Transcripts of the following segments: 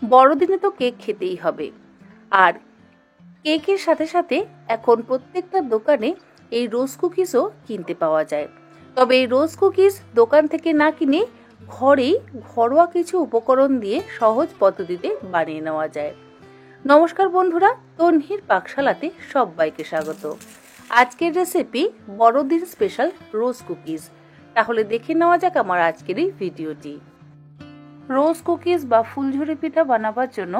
বড়দিনে তো কেক খেতেই হবে। আর কেকের সাথে সাথে এখন প্রত্যেকটা দোকানে এই রোজ কুকিজও কিনতে পাওয়া যায়। তবে এই রোজ কুকিজ দোকান থেকে না কিনে ঘরেই ঘরোয়া কিছু উপকরণ দিয়ে সহজ পদ্ধতিতে বানিয়ে নেওয়া যায়। নমস্কার বন্ধুরা, তন্হির পাকশালাতে সবাইকে স্বাগত। আজকের রেসিপি বড়দিন স্পেশাল রোজ কুকিজ। তাহলে দেখে নেওয়া যাক আমার আজকের এই ভিডিওটি। রোজ কুকিজ বা ফুলঝুরি পিঠা বানাবার জন্য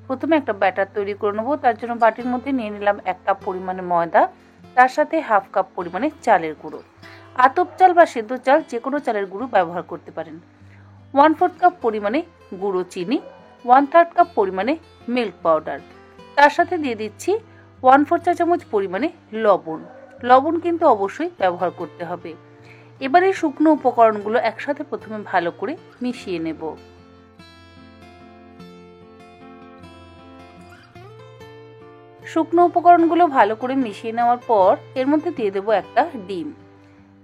প্রথমে একটা ব্যাটার তৈরি করে নেবো। তার জন্য বাটির মধ্যে নিয়ে নিলাম 1 কাপ পরিমাণে ময়দা, তার সাথে 1/2 কাপ পরিমাণে চালের গুঁড়ো। আতপ চাল বা সেদ্ধ চাল যে কোনো চালের গুঁড়ো ব্যবহার করতে পারেন। 1/4 কাপ পরিমাণে গুঁড়ো চিনি, 1/3 কাপ পরিমাণে মিল্ক পাউডার, তার সাথে দিয়ে দিচ্ছি 1/4 চা চামচ পরিমাণে লবণ। লবণ কিন্তু অবশ্যই ব্যবহার করতে হবে। এবার এই শুকনো উপকরণগুলো একসাথে প্রথমে ভালো করে মিশিয়ে নেব। শুকনো উপকরণগুলো ভালো করে মিশিয়ে নেওয়ার পর এর মধ্যে দিয়ে দেবো একটা ডিম।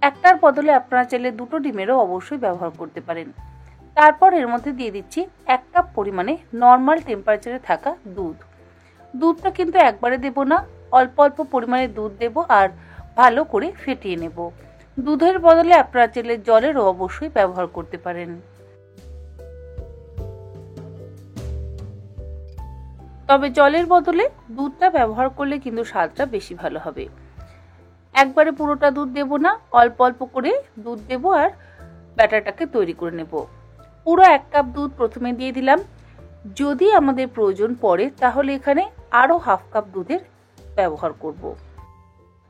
একটার বদলে আপনারা চাইলে 2টো ডিমেরও অবশ্যই ব্যবহার করতে পারেন। তারপর এর মধ্যে দিয়ে দিচ্ছি 1 কাপ পরিমাণে নর্মাল টেম্পারেচারে থাকা দুধ। দুধটা কিন্তু একবারে দেব না, অল্প অল্প পরিমাণে দুধ দেব আর ভালো করে ফেটিয়ে নেব। দুধের বদলে আপনারা চাইলে জলেরও অবশ্যই ব্যবহার করতে পারেন। তবে জলের বদলে দুধটা ব্যবহার করলে কিন্তু স্বাদটা বেশি ভালো হবে। একবারে পুরোটা দুধ দেব না, অল্প অল্প করে দুধ দেব আর ব্যাটারটাকে তৈরি করে নেব। পুরো 1 কাপ দুধ প্রথমে দিয়ে দিলাম। যদি আমাদের প্রয়োজন পড়ে তাহলে এখানে আরো 1/2 কাপ দুধের ব্যবহার করব।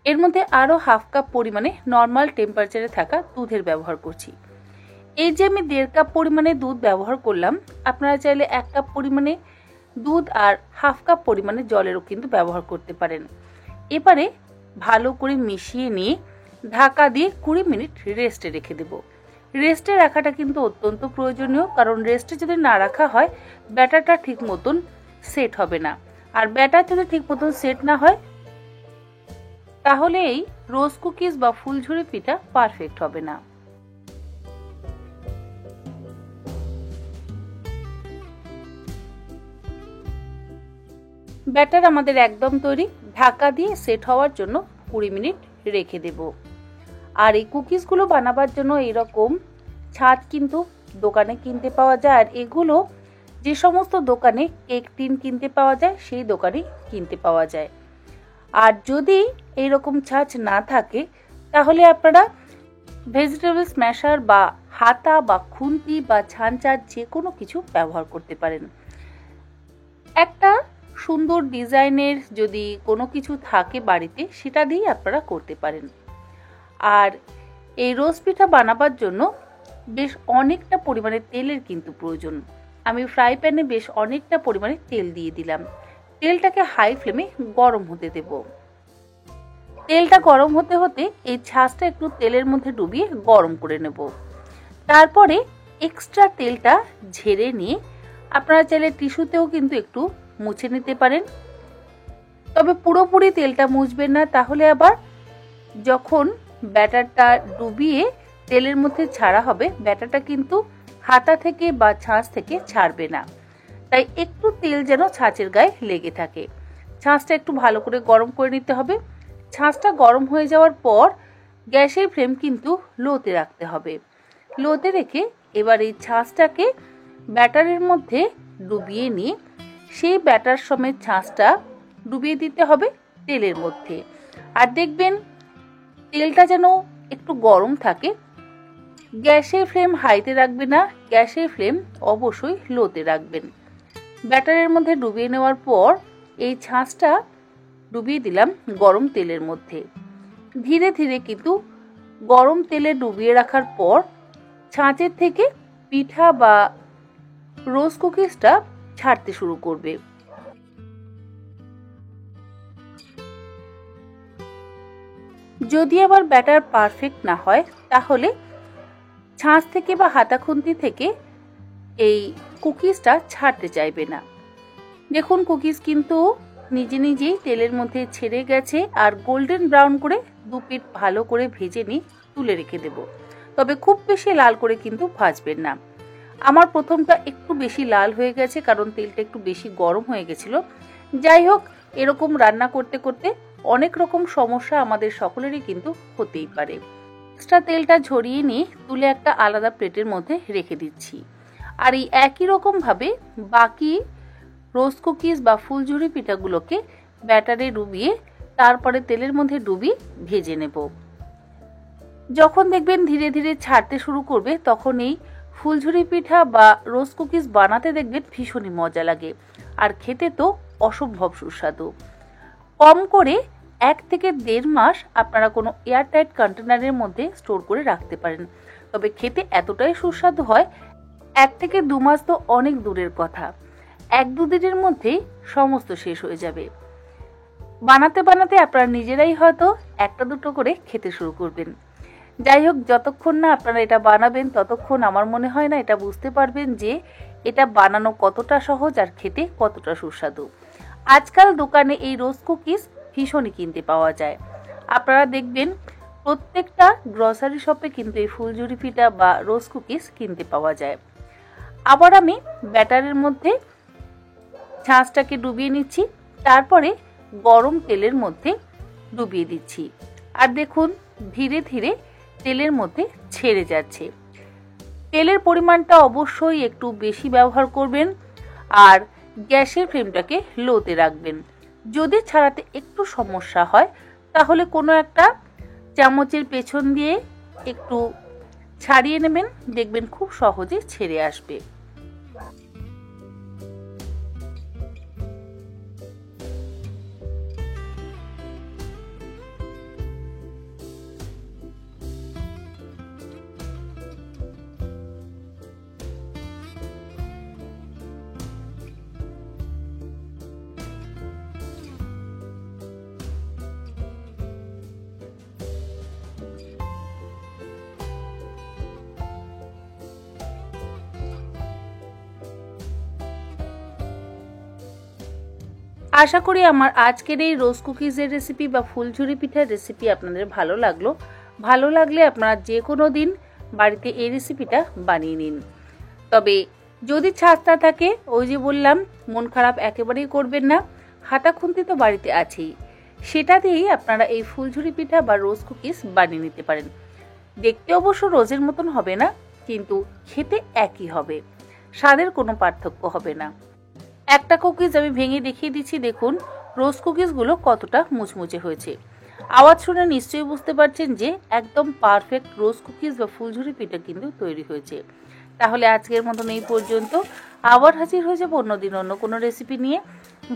এর মধ্যে আরো 1/2 কাপ পরিমাণে নর্মাল টেম্পারেচারে থাকা দুধের ব্যবহার করছি। এই যে আমি 1.5 কাপ পরিমাণে দুধ ব্যবহার করলাম, আপনারা চাইলে 1 কাপ পরিমাণে দুধ আর 1/2 কাপ পরিমাণে জলেরও কিন্তু ব্যবহার করতে পারেন। এবারে ভালো করে মিশিয়ে নিয়ে ঢাকা দিয়ে 20 মিনিট রেস্টে রেখে দেব। রেস্টে রাখাটা কিন্তু অত্যন্ত প্রয়োজনীয়, কারণ রেস্টে যদি না রাখা হয় ব্যাটারটা ঠিক মতন সেট হবে না। আর ব্যাটার যদি ঠিক মতন সেট না হয় তাহলে এই রোজ কুকিজ বা ফুলঝুরি পিঠা পারফেক্ট হবে না। ব্যাটার আমাদের একদম তৈরি। ঢাকা দিয়ে সেট হওয়ার জন্য 20 মিনিট রেখে দেব। আর এই কুকিজগুলো বানাবার জন্য এরকম ছাঁচ কিন্তু দোকানে কিনতে পাওয়া যায়। আর এগুলো যে সমস্ত দোকানে কেক টিন কিনতে পাওয়া যায় সেই দোকানে কিনতে পাওয়া যায়। আর যদি এইরকম ছাঁচ না থাকে তাহলে আপনারা ভেজিটেবল স্ম্যাশার বা হাতা বা খুন্তি বা ছাঁচার যে কোনো কিছু ব্যবহার করতে পারেন। একটা সুন্দর ডিজাইনের যদি কোনো কিছু থাকে বাড়িতে সেটা দিয়ে আপনারা করতে পারেন। আর এই রোজ পিঠা বানাবার জন্য বেশ অনেকটা পরিমাণে তেলের কিন্তু প্রয়োজন। আমি ফ্রাই প্যানে বেশ অনেকটা পরিমাণে তেল দিয়ে দিলাম। তেলটাকে হাই ফ্লেমে গরম হতে দেব। তেলটা গরম হতে হতে এই ছাঁচটা একটু তেলের মধ্যে ডুবিয়ে গরম করে নেব। তারপরে এক্সট্রা তেলটা ঝেড়ে নিয়ে আপনারা চাইলে টিস্যুতেও কিন্তু একটু মুছে নিতে পারেন। তবে পুরোপুরি তেলটা মুছবেন না, তাহলে আবার যখন ব্যাটারটা ডুবিয়ে তেলের মধ্যে ছাড়া হবে ব্যাটারটা কিন্তু হাতা থেকে বা ছাঁচ থেকে ছাড়বে না। তাই একটু তেল যেন ছাঁচের গায়ে লেগে থাকে। ছাঁচটা একটু ভালো করে গরম করে নিতে হবে। ছাঁচটা গরম হয়ে যাওয়ার পর গ্যাসের ফ্লেম কিন্তু লোতে রাখতে হবে। লোতে রেখে এবার এই ছাঁচটাকে ব্যাটারের মধ্যে ডুবিয়ে নিয়ে সেই ব্যাটার সমেত ছাঁচটা ডুবিয়ে দিতে হবে তেলের মধ্যে। আর দেখবেন তেলটা যেন একটু গরম থাকে। গ্যাসের ফ্লেম হাইতে রাখবেন না, গ্যাসের ফ্লেম অবশ্যই লোতে রাখবেন। ব্যাটারের মধ্যে ডুবিয়ে নেওয়ার পর এই ছাঁচটা ডুবিয়ে দিলাম গরম তেলের মধ্যে। ধীরে ধীরে কিন্তু গরম তেলে ডুবিয়ে রাখার পর ছাঁচের থেকে পিঠা বা রোজ কুকিজটা ছাড়তে শুরু করবে। যদি আবার ব্যাটার পারফেক্ট না হয় তাহলে ছাঁচ থেকে বা হাতা খুন্তি থেকে এই কুকিজটা ছাড়তে চাইবে না। দেখুন কুকিজ কিন্তু নিজে নিজেই তেলের মধ্যে ছেড়ে গেছে আর গোল্ডেন ব্রাউন করে 2 পিঠ ভালো করে ভেজে নিয়ে তুলে রেখে দেব। তবে খুব বেশি লাল করে কিন্তু ভাজবেন না। আমার প্রথমটা একটু বেশি লাল হয়ে গেছে, কারণ তেলটা একটু বেশি গরম হয়ে গেছিল। যাই হোক, এরকম রান্না করতে করতে অনেক রকম সমস্যা আমাদের সকলেরই কিন্তু হতেই পারে। এক্সট্রা তেলটা ঝরিয়ে নিয়ে তুলে একটা আলাদা প্লেটের মধ্যে রেখে দিচ্ছি। আর এই একই রকমভাবে বাকি রোজ কুকিজ বা ফুলঝুরি পিঠাগুলোকে ব্যাটারে ডুবিয়ে তারপরে তেলের মধ্যে ডুবিয়ে ভেজে নেব। যখন দেখবেন ধীরে ধীরে ছাড়তে শুরু করবে, তখন এই ফুলঝুরি পিঠা বা রোজ কুকিজ বানাতে দেখবেন ভীষণই মজা লাগে, আর খেতে তো অসম্ভব সুস্বাদু। কম করে 1 থেকে 1.5 মাস আপনারা কোনো এয়ারটাইট কন্টেনারের মধ্যে স্টোর করে রাখতে পারেন, তবে খেতে এতটাই সুস্বাদু হয়। 1 থেকে 2 মাস তো অনেক দূরের কথা, 1-2 দিনের মধ্যেই সমস্ত শেষ হয়ে যাবে। বানাতে বানাতে আপনারা নিজেরাই হয়তো 1-2টো করে খেতে শুরু করবেন। যাই হোক, যতক্ষণ না আপনারা এটা বানাবেন ততক্ষণ আমার মনে হয় না এটা বুঝতে পারবেন যে এটা বানানো কতটা সহজ আর খেতে কতটা সুস্বাদু। আজকাল দোকানে এই রোজ কুকিজ ভীষণই কিনতে পাওয়া যায়। আপনারা দেখবেন প্রত্যেকটা গ্রসারি শপে কিন্তু এই ফুলঝুরি পিঠা বা রোজ কুকিজ কিনতে পাওয়া যায়। আবার আমি ব্যাটারের মধ্যে ছাঁচটাকে ডুবিয়ে নিচ্ছি, তারপরে গরম তেলের মধ্যে ডুবিয়ে দিচ্ছি। আর দেখুন ধীরে ধীরে তেলের মধ্যে ছেড়ে যাচ্ছে। তেলের পরিমাণটা অবশ্যই একটু বেশি ব্যবহার করবেন, আর গ্যাসের ফ্লেমটাকে লোতে রাখবেন। যদি ছাড়াতে একটু সমস্যা হয় তাহলে কোনো একটা চামচের পেছন দিয়ে একটু ছাড়িয়ে নেবেন, দেখবেন খুব সহজে ছেড়ে আসবে। আশা করি আমার আজকের এই রোজ কুকিজের রেসিপি বা ফুলঝুরি পিঠার রেসিপি আপনাদের ভালো লাগলো। ভালো লাগলে আপনারা যে কোনো দিন বাড়িতে এই রেসিপিটা বানিয়ে নিন। তবে যদি ছাঁচ না থাকে, ওই যে বললাম, মন খারাপ একেবারেই করবেন না, হাতা খুন্তি তো বাড়িতে আছেই, সেটা দিয়েই আপনারা এই ফুলঝুরি পিঠা বা রোজ কুকিজ বানিয়ে নিতে পারেন। দেখতে অবশ্য রোজের মতন হবে না, কিন্তু খেতে একই হবে, স্বাদের কোনো পার্থক্য হবে না। একটা কুকিজ আমি ভেঙে দেখিয়ে দিচ্ছি, দেখুন রোজ কুকিজগুলো কতটা মুচমুচে হয়েছে। আওয়াজ শুনে নিশ্চয়ই বুঝতে পারছেন যে একদম পারফেক্ট রোজ কুকিজ বা ফুলঝুরি পিঠা কিন্তু তৈরি হয়েছে। তাহলে আজকের মতন এই পর্যন্ত। আবার হাজির হয়ে যাবো অন্যদিন অন্য কোনো রেসিপি নিয়ে।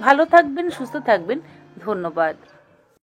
ভালো থাকবেন, সুস্থ থাকবেন, ধন্যবাদ।